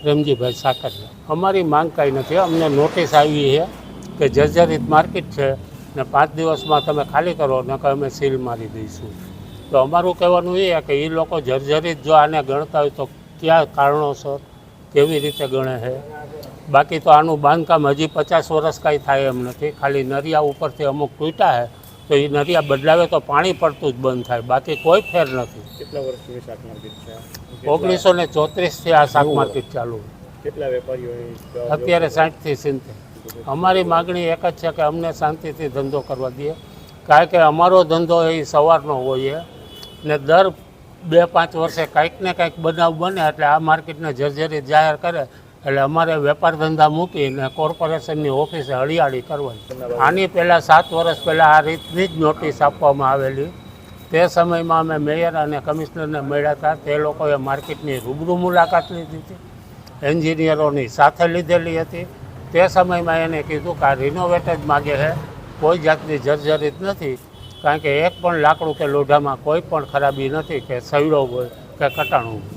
રમજીભાઈ સાકરિયા. અમારી માંગ કાંઈ નથી, અમને નોટિસ આવી છે કે જર્જરિત માર્કેટ છે ને 5 દિવસમાં તમે ખાલી કરો ને કે અમે સીલ મારી દઈશું. તો અમારું કહેવાનું એ કે એ લોકો જર્જરિત જો આને ગણતા હોય તો કયા કારણોસર કેવી રીતે ગણે છે. બાકી તો આનું બાંધકામ હજી 50 વર્ષ કાંઈ થાય એમ નથી. ખાલી નરિયા ઉપરથી અમુક તૂટ્યા છે તો એ નરિયા બદલાવે તો પાણી પડતું જ બંધ થાય, બાકી કોઈ ફેર નથી. કેટલા વર્ષથી શાક માર્કેટ છે? 1934થી આ શાક માર્કેટ ચાલુ. કેટલા વેપારીઓ અત્યારે 60 થી 70. અમારી માગણી એક જ છે કે અમને શાંતિથી ધંધો કરવા દે, કારણ કે અમારો ધંધો એ સવારનો હોય ને દર 2-5 વર્ષે કાંઈક ને કાંઈક બનાવ બને એટલે આ માર્કેટને જર્જરિત જાહેર કરે એટલે અમારે વેપાર ધંધા મૂકીને કોર્પોરેશનની ઓફિસે હળિયાળી કરવાની. આની પહેલાં 7 વર્ષ પહેલાં આ રીતની જ નોટિસ આપવામાં આવેલી. તે સમયમાં અમે મેયર અને કમિશનરને મળ્યા હતા. તે લોકોએ માર્કેટની રૂબરૂ મુલાકાત લીધી હતી, એન્જિનિયરોની સાથે લીધેલી હતી. તે સમયમાં એને કીધું કે આ રિનોવેટ જ માગે છે, કોઈ જાતની જર્જરિત નથી, કારણ કે એક પણ લાકડું કે લોઢામાં કોઈ પણ ખરાબી નથી કે સડ્યો હોય કે કટાણું હોય.